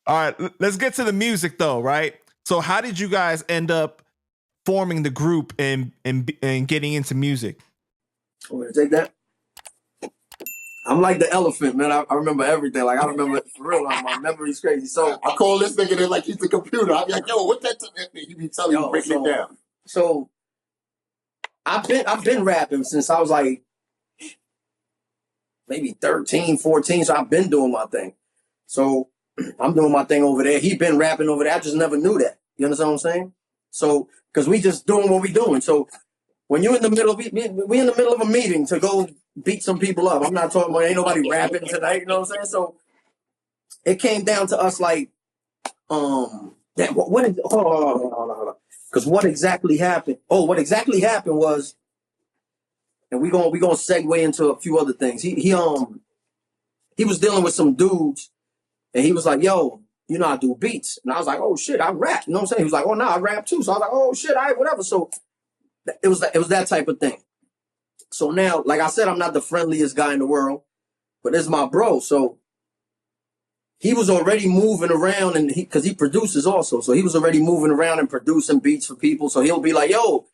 All right, let's get to the music though, right? So how did you guys end up forming the group and getting into music? I'm gonna take that. I'm like the elephant, man. I remember everything. Like I remember for real. My memory's crazy. So I call this nigga in like he's a computer. I'm like, yo, what's that? He be telling you, break it down. So I've been rapping since I was like maybe 13, 14. So I've been doing my thing. So I'm doing my thing over there. He been rapping over there. I just never knew that. You understand what I'm saying? So because we just doing what we doing. So when you're in the middle of we in the middle of a meeting to go beat some people up. I'm not talking about ain't nobody rapping tonight. You know what I'm saying? So it came down to us like, that what is hold on. Because what exactly happened? Oh, what exactly happened was, and we gonna segue into a few other things. He was dealing with some dudes, and he was like, "Yo, you know I do beats," and I was like, "Oh shit, I rap." You know what I'm saying? He was like, "Oh no, I rap too." So I was like, "Oh shit, all right, whatever." So it was that type of thing. So now, like I said, I'm not the friendliest guy in the world, but it's my bro. So he was already moving around, and because he produces also, so he was already moving around and producing beats for people. So he'll be like, "Yo."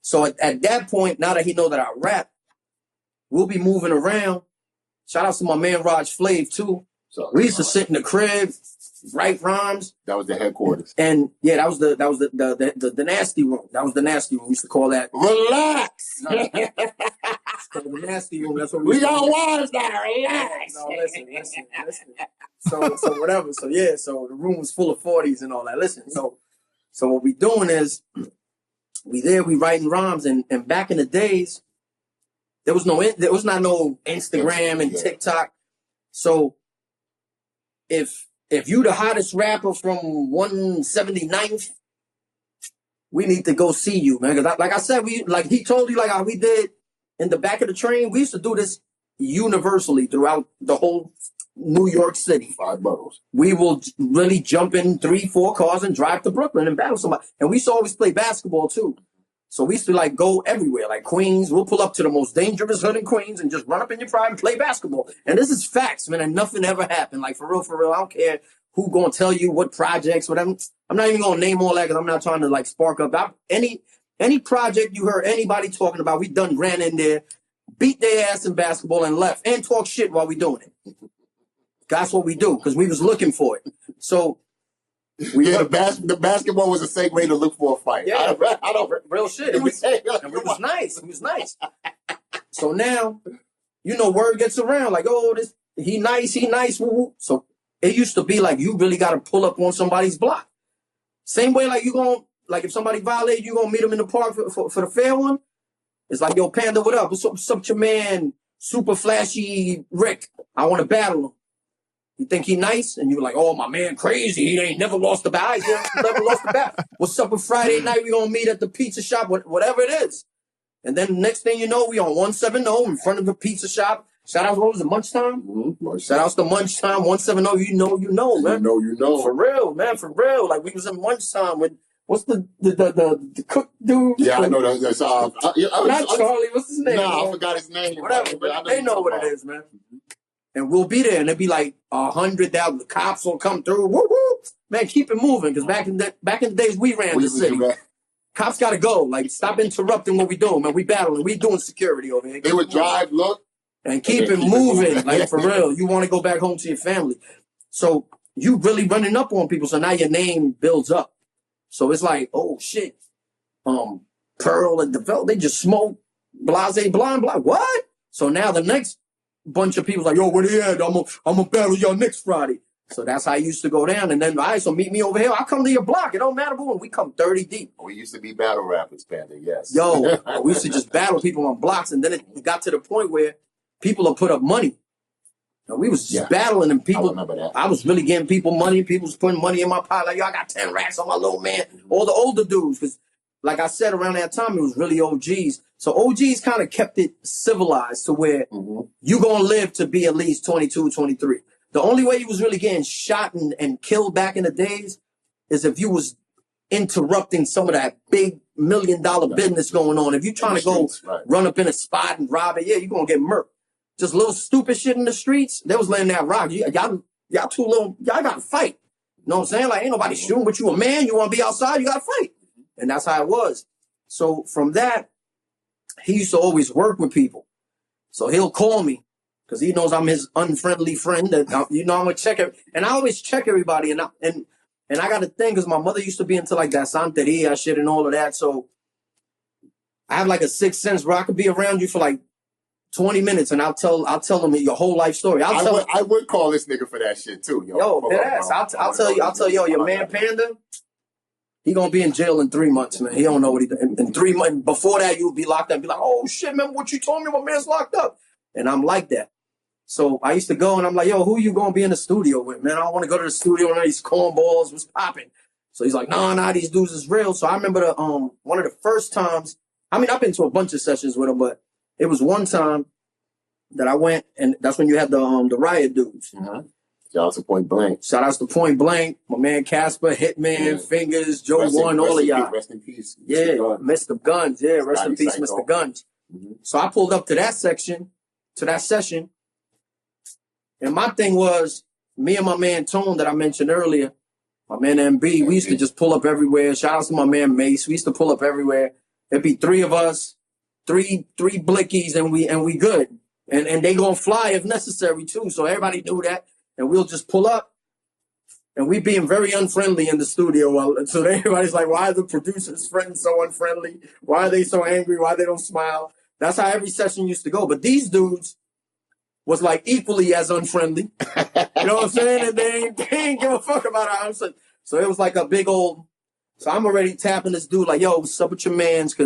So at that point, now that he know that I rap, we'll be moving around. Shout out to my man Raj Flav too. So we used to sit in the crib, write rhymes. That was the headquarters. And yeah, that was the nasty room. That was the nasty room. We used to call that. Relax. No, the nasty room. That's what we got wives now. Relax. No, listen. So whatever. So yeah. So the room was full of 40s and all that. Listen. So what we doing is we writing rhymes, and back in the days there was not no Instagram and TikTok. So if you the hottest rapper from 179th, we need to go see you, man. Because like I said, he told you, like how we did in the back of the train. We used to do this universally throughout the whole New York City. 5 bottles. We will really jump in 3-4 cars and drive to Brooklyn and battle somebody. And we used to always play basketball too. So we used to like go everywhere, like Queens. We'll pull up to the most dangerous hood in Queens and just run up in your pride and play basketball. And this is facts, man. And nothing ever happened. Like for real. I don't care who gonna tell you what projects, whatever. I'm not even gonna name all that because I'm not trying to like spark up. Any project you heard anybody talking about, we done ran in there, beat their ass in basketball and left, and talk shit while we doing it. That's what we do because we was looking for it. So. The basketball was a segue to look for a fight. Yeah, I don't real shit. It was nice. It was nice. So now, word gets around like, oh, he nice. Woo-woo. So it used to be like you really got to pull up on somebody's block. Same way like if somebody violated, you gonna meet them in the park for the fair one. It's like, yo, Panda, what up? What's up with your man, super flashy Rick? I want to battle him. You think he nice? And you're like, oh, my man crazy. He ain't never lost the bat. He never lost the bat. What's up with Friday night? We going to meet at the pizza shop, whatever it is. And then next thing you know, we on 170 in front of the pizza shop. Shout out, what was it, Munchtime? Mm-hmm. Shout out to Munchtime, 170. You know, man. You know. For real, man, for real. Like, we was in Munchtime with, what's the cook dude? Yeah, I know that's not Charlie, what's his name? Nah, I forgot his name. Whatever, but they know what it is, man. And we'll be there, and it'll be like 100,000. The cops will come through. Woo woo, man, keep it moving. Because back in the days we ran the city, cops got to go. Like, stop interrupting what we doing, man. We battling. We doing security over here. They would drive, look, and keep it moving. Like for real, you want to go back home to your family. So you really running up on people. So now your name builds up. So it's like, oh shit, Pearl and Develop, they just smoke blase blind. What? So now the next bunch of people like, yo, where they at? I'm gonna battle y'all next Friday. So that's how I used to go down. And then, all right, so meet me over here. I'll come to your block. It don't matter who. We come 30 deep. We used to be battle rappers, Panda, yes. Yo, we used to just battle people on blocks. And then it got to the point where people will put up money. Now, we was just battling, and people, I was really getting people money. People was putting money in my pocket. Like, yo, I got 10 racks on my little man. All the older dudes. Because, like I said, around that time, it was really OGs. So OGs kind of kept it civilized to where you going to live to be at least 22, 23. The only way you was really getting shot and killed back in the days is if you was interrupting some of that big $1 million business going on. If you trying to go run up in a spot and rob it, yeah, you're going to get murked. just little stupid shit in the streets, they was letting that rock. Y'all too little, y'all gotta fight. You know what I'm saying? Like, ain't nobody shooting, but you a man, you wanna be outside, you gotta fight. And that's how it was. So from that, he used to always work with people. So he'll call me because he knows I'm his unfriendly friend. That I'm gonna check it, and I always check everybody. And I got to think because my mother used to be into like that Santeria shit and all of that. So I have like a sixth sense where I could be around you for like 20 minutes, and I'll tell them your whole life story. I would call this nigga for that shit too, yo. Yo, deadass. I'll tell you, your man Panda. He gonna be in jail in 3 months, man. He don't know what he did. In 3 months, before that, you'll be locked up. Be like, oh shit, remember what you told me? My man's locked up. And I'm like that. So I used to go and I'm like, yo, who you gonna be in the studio with, man? I don't want to go to the studio and these cornballs was popping. So he's like, nah, these dudes is real. So I remember one of the first times. I mean, I've been to a bunch of sessions with him, but it was one time that I went, and that's when you had the riot dudes. Shout out to Point Blank. Shout outs to Point Blank, my man Casper, Hitman, Fingers, Joe One, all of y'all. Rest in peace. Yeah, Mr. Guns. Yeah, rest in peace, Mr. Guns. So I pulled up to that session, and my thing was, me and my man Tone that I mentioned earlier, my man MB, we used to just pull up everywhere. Shout out to my man Mace. We used to pull up everywhere. It'd be three of us, three blickies, and we good. And they gonna fly if necessary too. So everybody knew that. And we'll just pull up, and we being very unfriendly in the studio. So everybody's like, why are the producers' friends so unfriendly? Why are they so angry? Why they don't smile? That's how every session used to go. But these dudes was like equally as unfriendly. You know what I'm saying? And they ain't give a fuck about our answer. So it was like a big old, so I'm already tapping this dude like, yo, what's up with your mans?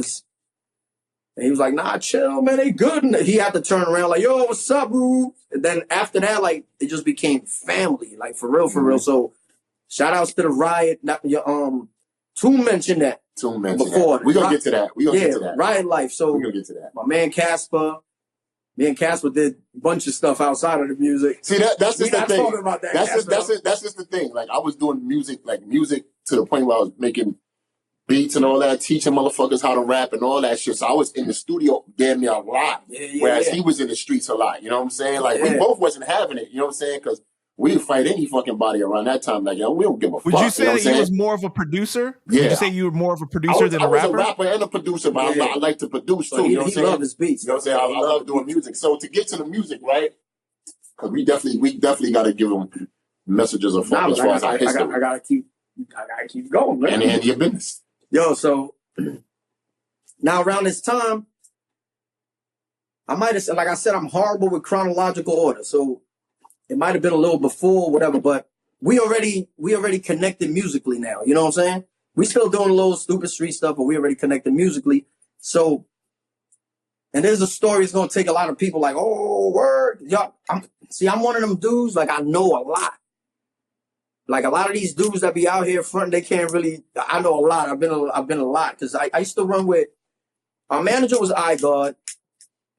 And he was like, nah, chill, man, they good. And he had to turn around like, yo, what's up, boo? And then after that, like, it just became family, like, for real. So shout outs to the riot. Toon mentioned that. Before. We're going to get to that. Get to that. Riot life. So we're going to get to that. My man Casper, me and Casper did a bunch of stuff outside of the music. See, that's just the thing. Talking about that, that's just the thing. Like, I was doing music to the point where I was making beats and all that, teaching motherfuckers how to rap and all that shit. So I was in the studio damn near a lot, whereas he was in the streets a lot. You know what I'm saying? Like, we both wasn't having it. You know what I'm saying? Because we'd fight any fucking body around that time. Like, yo, we don't give a fuck. Would you say that you was more of a producer? Yeah. Would you say you were more of a producer than a rapper? I was a rapper and a producer, but I like to produce too. You know what I'm saying? He loved his beats. You know what I'm saying? I love doing music. So to get to the music, right? Because we definitely got to give them messages of funk as far as our history. I gotta keep going, man. And your business. Yo, so now around this time, I might have said, like I said, I'm horrible with chronological order. So it might have been a little before, whatever, but we already connected musically now. You know what I'm saying? We still doing a little stupid street stuff, but we already connected musically. So, and there's a story that's gonna take a lot of people like, oh, word. Y'all, I'm one of them dudes, like, I know a lot. Like, a lot of these dudes that be out here front, they can't really. I know a lot. I've been a lot because I used to run with. Our manager was iGod.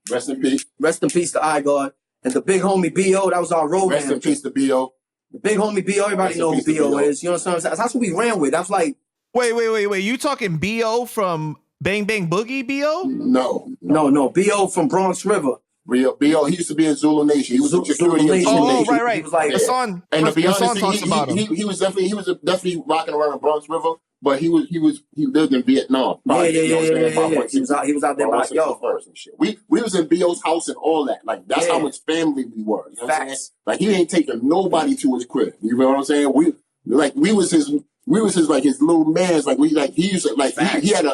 Rest in peace. Rest in peace to iGod. And the big homie B.O., that was our road manager. Rest in peace to B.O. The big homie B.O., everybody know who B.O. is. You know what I'm saying? That's what we ran with. That's like. Wait. You talking B.O. from Bang Bang Boogie B.O.? No. B.O. from Bronx River. B.O. He used to be in Zulu Nation. He was in security in Zulu Nation. Right. He was like, Hassan, and to be honest, talks about him. He was definitely rocking around the Bronx River, but he lived in Vietnam. Yeah. He was out there by first and shit. We was in B.O.'s house and all that. Like, that's how much family we were. You know what I'm saying? Like, he ain't taking nobody to his crib. You know what I'm saying? We was his little man's. Like, he used to, like, he had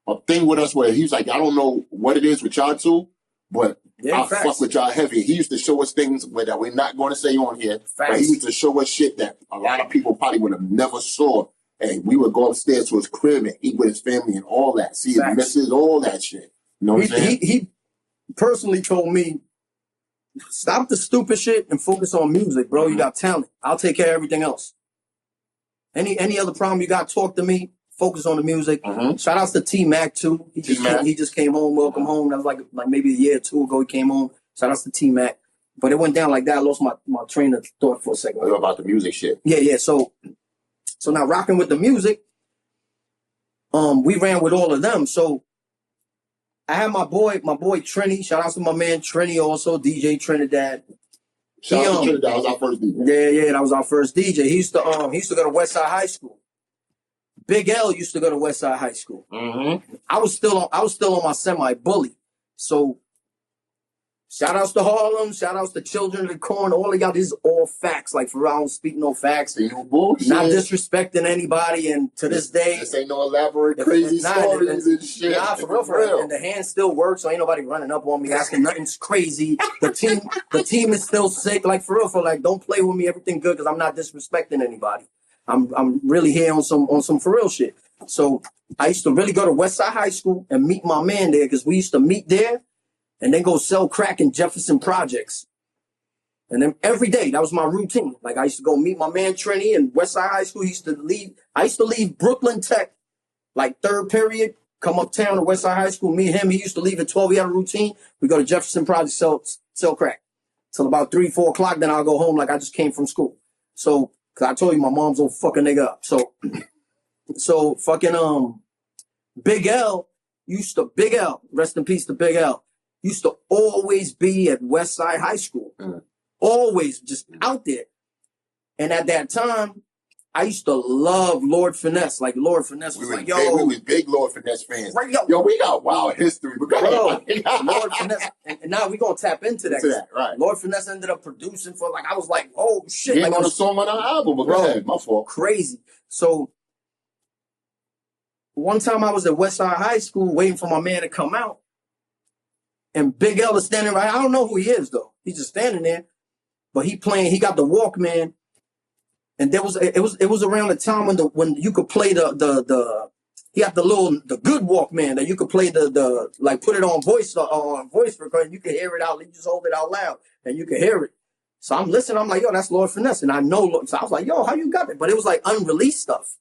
a thing with us where he was like, I don't know what it is with y'all two, but I fuck with y'all heavy. He used to show us things that we're not going to say on here. But he used to show us shit that a lot of people probably would have never saw. And we would go upstairs to his crib and eat with his family and all that. See his missus, all that shit. You know what I'm saying? He personally told me, stop the stupid shit and focus on music, bro. You got talent. I'll take care of everything else. Any other problem you got, talk to me. Focus on the music. Shout outs to T-Mac too. He just came home. Welcome home. That was like maybe a year or two ago. He came home. Shout outs to T-Mac. But it went down like that. I lost my train of thought for a second. What about the music shit? Yeah. So now rocking with the music, we ran with all of them. So I had my boy Trini. Shout out to my man Trini, also DJ Trinidad. Shout out to Trinidad. That was our first DJ. Yeah, that was our first DJ. He used to go to Westside High School. Big L used to go to Westside High School. Mm-hmm. I was still on my semi-bully. So shout outs to Harlem, shout outs to Children of the Corn, all of y'all. This is all facts. Like, for real, I don't speak no facts. No bullshit. Not disrespecting anybody, and to this day, this ain't no elaborate crazy stories and shit. Nah, for real. And the hand still works, so ain't nobody running up on me asking nothing's crazy. The team is still sick. Like, for real, like, don't play with me. Everything good, because I'm not disrespecting anybody. I'm really here on some for real shit. So I used to really go to Westside High School and meet my man there, because we used to meet there and then go sell crack in Jefferson Projects. And then every day, that was my routine. Like, I used to go meet my man Trini in Westside High School. I used to leave Brooklyn Tech, like, third period, come uptown to Westside High School, meet him. He used to leave at 12. He had a routine. We go to Jefferson Projects, sell crack till about 3, 4 o'clock. Then I'll go home like I just came from school. So, because I told you my mom's gonna fuck a nigga up. So fucking Big L, rest in peace to Big L, used to always be at Westside High School. Mm. Always just out there. And at that time, I used to love Lord Finesse. Like, Lord Finesse was like, yo. We was big Lord Finesse fans. Right, yo, we got wild history. Lord Finesse. And now we're going to tap into that. Right. Lord Finesse ended up producing for, like, I was like, oh, shit. He like, on a song on our album, but go ahead, my fault. Crazy. So, one time I was at Westside High School waiting for my man to come out. And Big L is standing right. I don't know who he is, though. He's just standing there. But he got the Walkman. And it was around the time when you could play he had the good Walkman that you could play the like, put it on voice record, and you could hear it out. You just hold it out loud and you could hear it. So I'm listening. I'm like, yo, that's Lord Finesse, and I know. So I was like, yo, how you got it? But it was like unreleased stuff.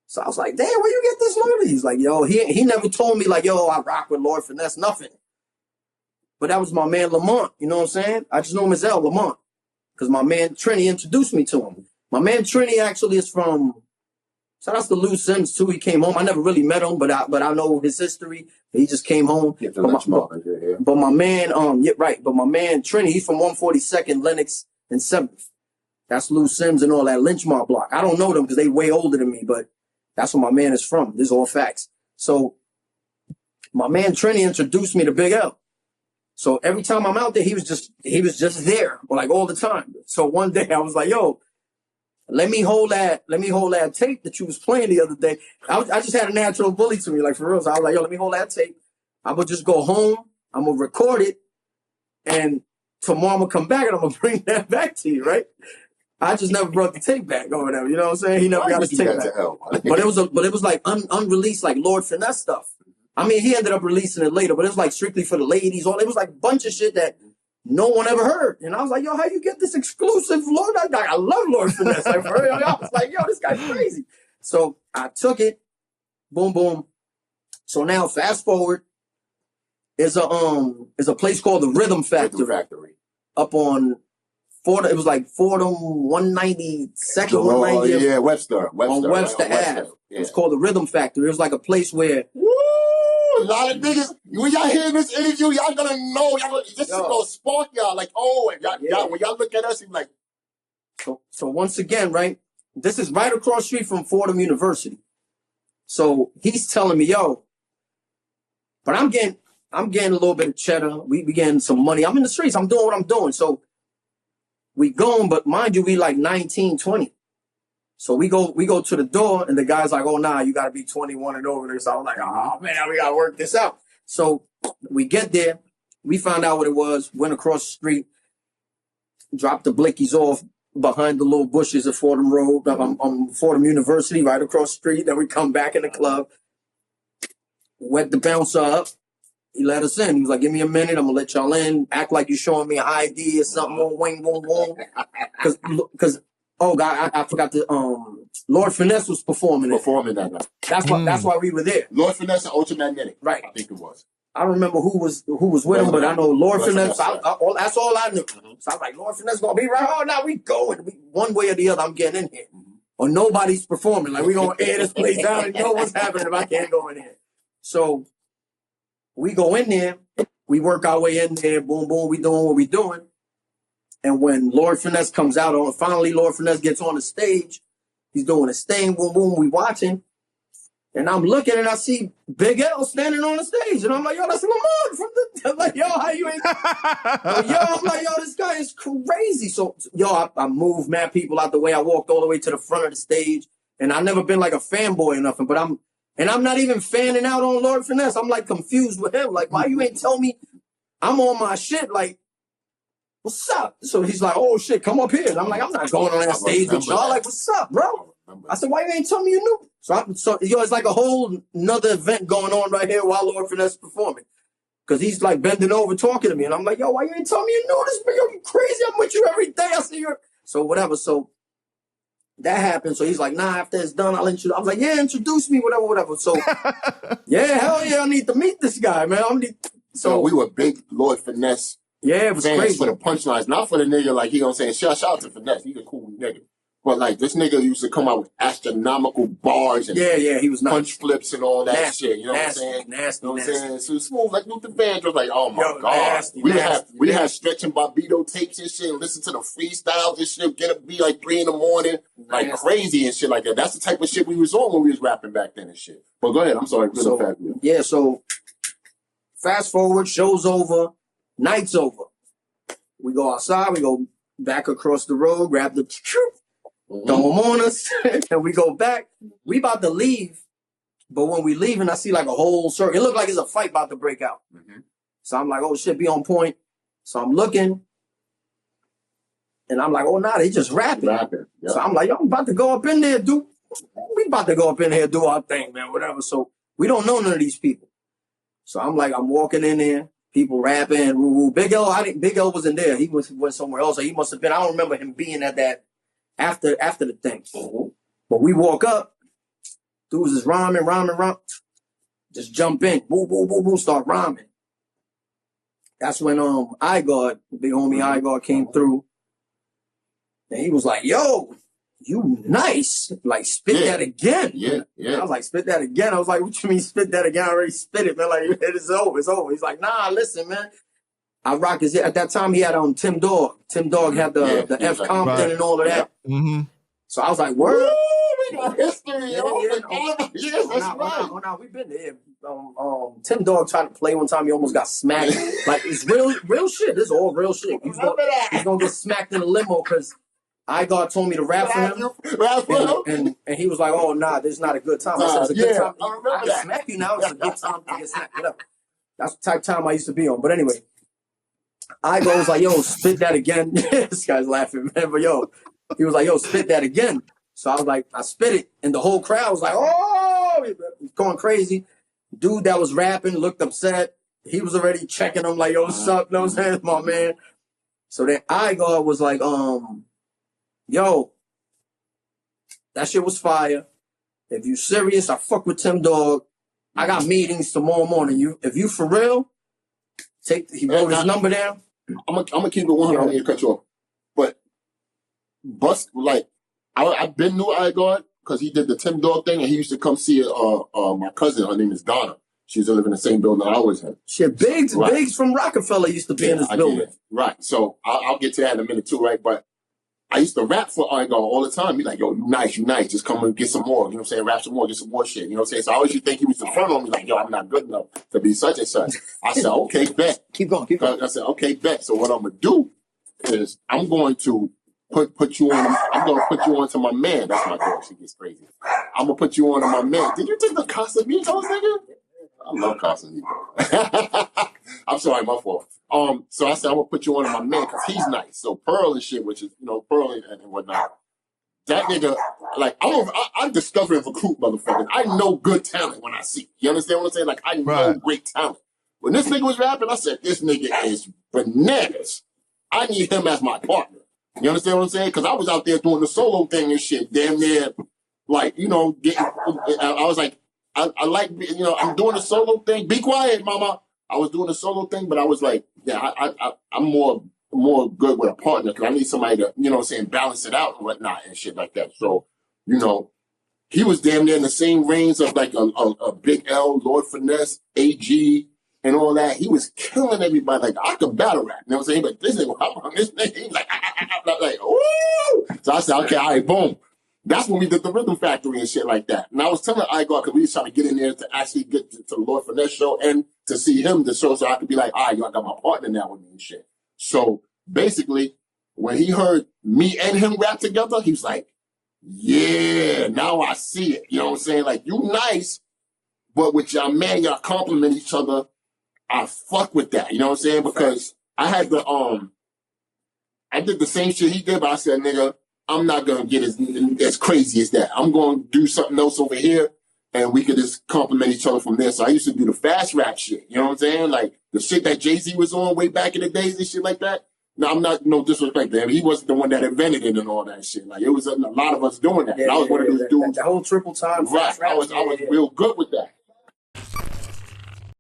So I was like, damn, where you get this Lord? He's like, yo, he never told me like, yo, I rock with Lord Finesse, nothing. But that was my man Lamont. You know what I'm saying? I just know him as L Lamont because my man Trini introduced me to him. My man Trini actually is from, shout out to Lou Sims too. He came home. I never really met him, but I know his history. He just came home. Yeah, but my man, But my man Trini, he's from 142nd, Lenox and 7th. That's Lou Sims and all that Lynchmont block. I don't know them because they way older than me, but that's where my man is from. This is all facts. So my man Trini introduced me to Big L. So every time I'm out there, he was just there, like, all the time. So one day I was like, yo, let me hold that tape that you was playing the other day. I just had a natural bully to me, like, for real. So I was like, yo, let me hold that tape. I'm going to just go home. I'm going to record it. And tomorrow I'm going to come back and I'm going to bring that back to you, right? I just never brought the tape back or whatever. You know what I'm saying? He never got his tape back. But it was like unreleased, like, Lord Finesse stuff. I mean, he ended up releasing it later, but it was like strictly for the ladies. It was like a bunch of shit that no one ever heard. And I was like, yo, how you get this exclusive Lord? I love Lord Finesse. Like, for real. I was like, yo, this guy's crazy. So I took it. Boom, boom. So now fast forward. Is a place called the Rhythm Factory. Up on Fordham. It was like Fordham 192nd, 190th. Yeah, Webster. On Webster Ave. Yeah. It was called the Rhythm Factory. It was like a place where a lot of niggas, when y'all hear this interview, y'all gonna know. This is gonna spark y'all. Like, y'all, when y'all look at us, you're like. So once again, right? This is right across the street from Fordham University. So he's telling me, yo, but I'm getting a little bit of cheddar. We getting some money. I'm in the streets. I'm doing what I'm doing. So we going, but mind you, we like 19, 20. So we go to the door, and the guy's like, oh, nah, you got to be 21 and over there. So I'm like, oh, man, we got to work this out. So we get there. We found out what it was, went across the street, dropped the blickies off behind the little bushes of Fordham Road, Fordham University, right across the street. Then we come back in the club, wet the bouncer up. He let us in. He was like, give me a minute. I'm going to let y'all in. Act like you're showing me an ID or something. Wing. Because oh, God, I forgot to, Lord Finesse was performing that night. That's why we were there. Lord Finesse and Ultramagnetic. Right. I think it was. I don't remember who was with him, but I know Lord Finesse. That's all I knew. Mm-hmm. So I was like, Lord Finesse going to be right. Oh, now we going. One way or the other, I'm getting in here. Mm-hmm. Or nobody's performing. Like, we going to air this place down and know what's happening if I can't go in here. So we go in there, we work our way in there, boom, boom, we doing what we doing. And when Lord Finesse comes out, finally Lord Finesse gets on the stage, he's doing his thing, boom, boom, we watching. And I'm looking and I see Big L standing on the stage. And I'm like, yo, that's Lamont from the, I'm like, yo, how you ain't? I'm like, yo, this guy is crazy. So, yo, I moved mad people out the way. I walked all the way to the front of the stage. And I've never been like a fanboy or nothing, but I'm not even fanning out on Lord Finesse. I'm like confused with him. Like, why you ain't tell me I'm on my shit? Like, what's up? So he's like, oh shit, come up here. And I'm like, I'm not going on that stage with y'all. Like, what's up, bro? I said, why you ain't tell me you knew? So it's like a whole nother event going on right here while Lord Finesse is performing. Because he's like bending over talking to me. And I'm like, yo, why you ain't tell me you knew this? Yo, you crazy? I'm with you every day. I see you. So whatever. So that happened. So he's like, nah, after it's done, I'll introduce. I was like, yeah, introduce me, whatever. So yeah, hell yeah, I need to meet this guy, man. So we were big Lord Finesse. Yeah, it was crazy. For the punchlines, not for the nigga like he gonna say, shout out to Finesse. He's a cool nigga. But like this nigga used to come out with astronomical bars and he was punch flips and all that shit. You know what I'm saying? Nasty, you know what I'm saying? So smooth like Luther Vandross. Like, oh my god, we had Stretch and Barbito tapes and shit. And listen to the freestyles and shit. Get up, be like 3 a.m, like crazy and shit like that. That's the type of shit we was on when we was rapping back then and shit. But go ahead. I'm sorry. So fast forward, show's over, night's over. We go outside. We go back across the road, grab the truth. Throw them on us, and we go back. We about to leave, but when we leaving, I see like a whole circle. It looked like it's a fight about to break out. So I'm like, oh shit, be on point. So I'm looking, and I'm like, oh nah, they just rapping. Yep. So I'm like, yo, I'm about to go up in there, dude. We about to go up in here, do our thing, man, whatever. So we don't know none of these people. So I'm like, I'm walking in there, people rapping, woo-woo. Big L wasn't there. He went somewhere else. So he must have been. I don't remember him being at that. After the thing. But we walk up, dudes is rhyming, just jump in, boom, boom, boom, boom, start rhyming. That's when Igard, big homie Igard came through, and he was like, yo, you nice. Like, spit that again. Yeah. I was like, spit that again. I was like, what you mean spit that again? I already spit it, man. Like, it's over. He's like, nah, listen, man. I rock his head. At that time, he had Tim Dog. Tim Dog had the F Compton and all of that. So I was like, word? Woo, we got history. That's right. No, we've been there. Tim Dog tried to play one time. He almost got smacked. Like, it's real shit. This is all real shit. He's going to get smacked in a limo because Igard told me to rap for him. And he was like, oh, nah, this is not a good time. I said, it's a good time. I can smack you now. It's a good time to get smacked. Whatever. That's the type of time I used to be on. But anyway. I was like, yo, spit that again. This guy's laughing, man. But yo, he was like, yo, spit that again. So I was like, I spit it. And the whole crowd was like, oh, going crazy. Dude that was rapping looked upset. He was already checking him like, yo, what's up? No sense, my man. So then Igor was like, yo, that shit was fire. If you serious, I fuck with Tim Dog. I got meetings tomorrow morning. If you for real, he wrote his number down. I'm gonna keep it 100. I need to cut you off. But I've been knew Igard because he did the Tim Dog thing, and he used to come see my cousin. Her name is Donna. She used to live in the same building I always had. Shit, Biggs from Rockefeller used to be in this building. Right. So I'll get to that in a minute too, right? But I used to rap for Igard all the time. He's like, yo, you nice. Just come and get some more. You know what I'm saying? Rap some more, get some more shit. You know what I'm saying? So I always used to think he was in front of me, like, yo, I'm not good enough to be such and such. I said, okay, bet. Keep going. I said, okay, bet. So what I'm gonna do is I'm going to put you on. I'm gonna put you on to my man. That's my dog. She gets crazy. I'm gonna put you on to my man. Did you take the Casamigos, nigga? I love Casamigos. I'm sorry, my fault. So I said, I'm gonna put you on to my man because he's nice. So Pearl and shit, which is, Pearl and whatnot. That nigga, like, I'm discovering recruit motherfuckers. I know good talent when I see it. You understand what I'm saying? Like, I know great talent. When this nigga was rapping, I said, this nigga is bananas. I need him as my partner. You understand what I'm saying? Because I was out there doing the solo thing and shit, damn near, like, I was like, I like, I'm doing the solo thing. Be quiet, mama. I was doing a solo thing, but I was like, yeah, I'm more good with a partner because I need somebody to, balance it out and whatnot and shit like that. So, he was damn near in the same range of like a Big L, Lord Finesse, AG, and all that. He was killing everybody. Like, I could battle rap. You know what I'm saying? But this nigga, I'm this nigga. He was like, ooh. So I said, okay, all right, boom. That's when we did the Rhythm Factory and shit like that. And I was telling Igor, because we was trying to get in there to actually get to the Lord Finesse show and to see him the show, so I could be like, all right, yo, I got my partner now with me and shit. So basically, when he heard me and him rap together, he was like, yeah, now I see it. You know what I'm saying? Like, you nice, but with your man, y'all compliment each other. I fuck with that. You know what I'm saying? Because I had I did the same shit he did, but I said, nigga, I'm not going to get as crazy as that. I'm going to do something else over here, and we could just compliment each other from there. So I used to do the fast rap shit. You know what I'm saying? Like, the shit that Jay-Z was on way back in the days and shit like that. Now, I'm not, no disrespect to him. He wasn't the one that invented it and all that shit. Like, it was a lot of us doing that. Yeah, and I was one of those dudes. The whole triple time. Right. I was real good with that.